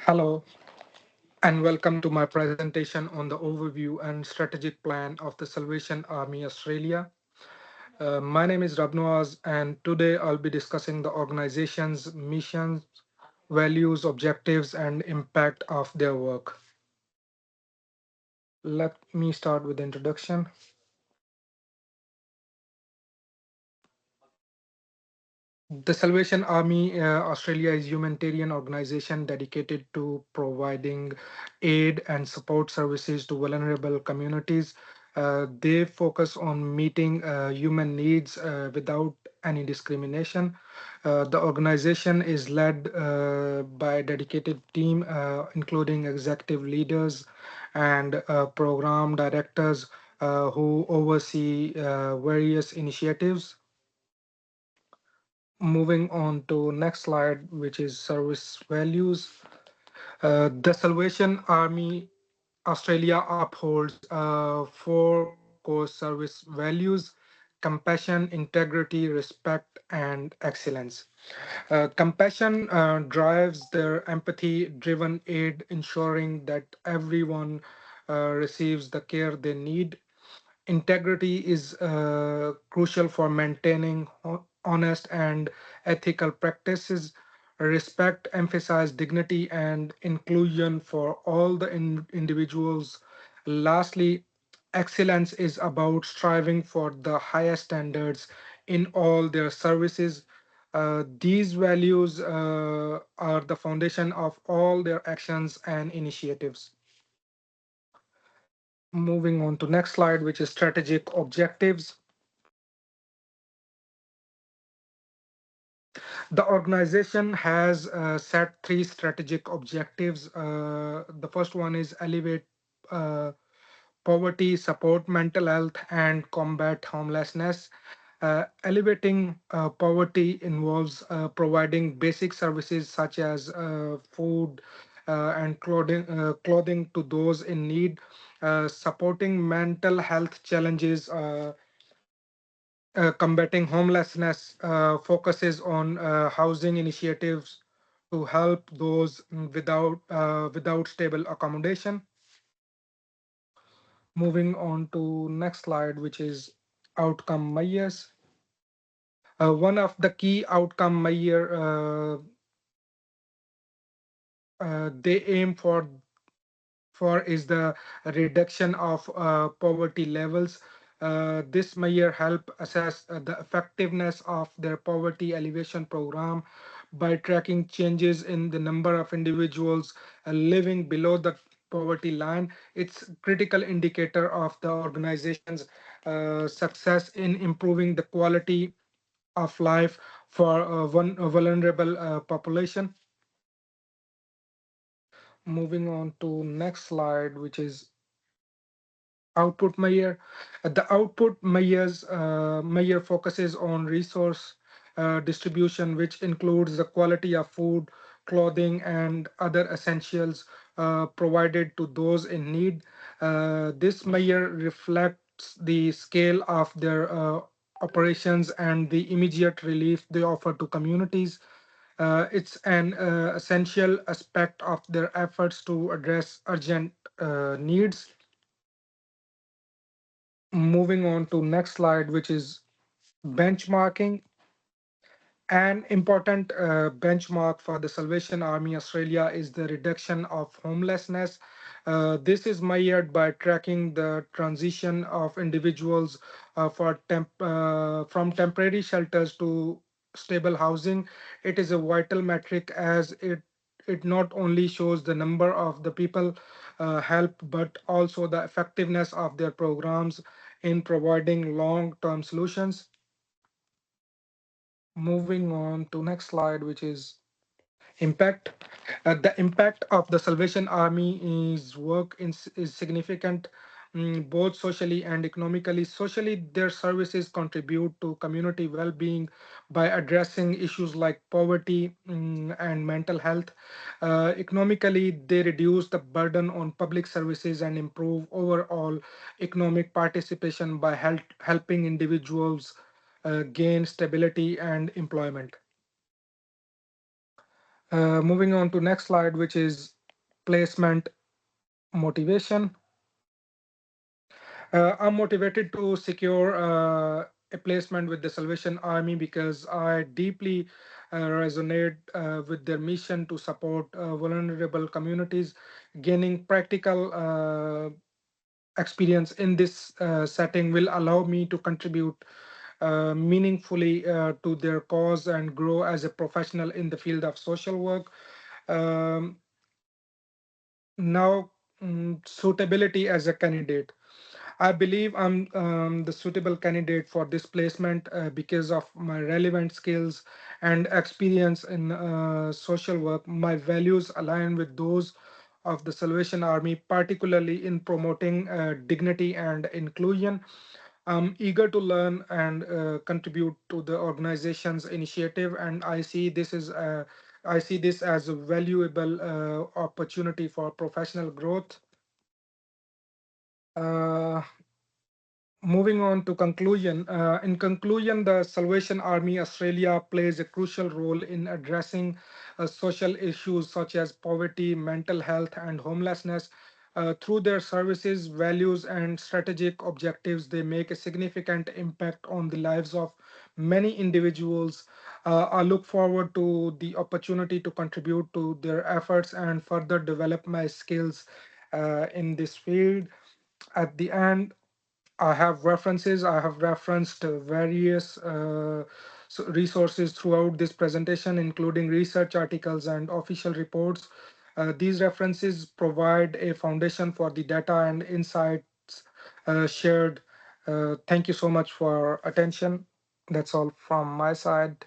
Hello, and welcome to my presentation on the overview and strategic plan of the Salvation Army Australia. My name is Rabnoaz, and today I'll be discussing the organization's missions, values, objectives, and impact of their work. Let me start with the introduction. The Salvation Army Australia is a humanitarian organization dedicated to providing aid and support services to vulnerable communities. They focus on meeting human needs without any discrimination. The organization is led by a dedicated team, including executive leaders and program directors who oversee various initiatives. Moving on to next slide, which is service values. The Salvation Army Australia upholds four core service values: compassion, integrity, respect, and excellence. Compassion drives their empathy driven aid, ensuring that everyone receives the care they need. Integrity is crucial for maintaining honest and ethical practices. Respect emphasizes dignity and inclusion for all the individuals. Lastly, excellence is about striving for the highest standards in all their services. These values are the foundation of all their actions and initiatives. Moving on to next slide, which is strategic objectives. The organization has set three strategic objectives. The first one is elevate uh, poverty, support mental health, and combat homelessness. Elevating poverty involves providing basic services such as food and clothing to those in need. Supporting mental health challenges, combating homelessness focuses on housing initiatives to help those without stable accommodation. Moving on to next slide, which is outcome measures. One of the key outcome measure they aim for is the reduction of poverty levels. This measure help assess the effectiveness of their poverty alleviation program by tracking changes in the number of individuals living below the poverty line. It's critical indicator of the organization's success in improving the quality of life for one vulnerable population. Moving on to next slide, which is output measure. The output measure focuses on resource distribution, which includes the quality of food, clothing, and other essentials provided to those in need. This measure reflects the scale of their operations and the immediate relief they offer to communities. It's an essential aspect of their efforts to address urgent needs. Moving on to next slide, which is benchmarking. An important benchmark for the Salvation Army Australia is the reduction of homelessness. This is measured by tracking the transition of individuals from temporary shelters to stable housing. It is a vital metric as it not only shows the number of the people helped, but also the effectiveness of their programs in providing long-term solutions. Moving on to next slide, which is impact. The impact of the Salvation Army's work is significant, both socially and economically. Socially, their services contribute to community well-being by addressing issues like poverty and mental health. Economically, they reduce the burden on public services and improve overall economic participation by helping individuals gain stability and employment. Moving on to next slide, which is placement motivation. I'm motivated to secure a placement with the Salvation Army because I deeply resonate with their mission to support vulnerable communities. Gaining practical experience in this setting will allow me to contribute meaningfully to their cause and grow as a professional in the field of social work. Um, Now, suitability as a candidate. I believe I'm the suitable candidate for this placement because of my relevant skills and experience in social work. My values align with those of the Salvation Army, particularly in promoting dignity and inclusion. I'm eager to learn and contribute to the organization's initiative, and I see this as a valuable opportunity for professional growth. Uh, Moving on to conclusion. In conclusion, the Salvation Army Australia plays a crucial role in addressing social issues such as poverty, mental health, and homelessness. Through their services, values, and strategic objectives, they make a significant impact on the lives of many individuals. I look forward to the opportunity to contribute to their efforts and further develop my skills in this field. At the end, I have references. I have referenced various resources throughout this presentation, including research articles and official reports. These references provide a foundation for the data and insights shared. Thank you so much for attention. That's all from my side.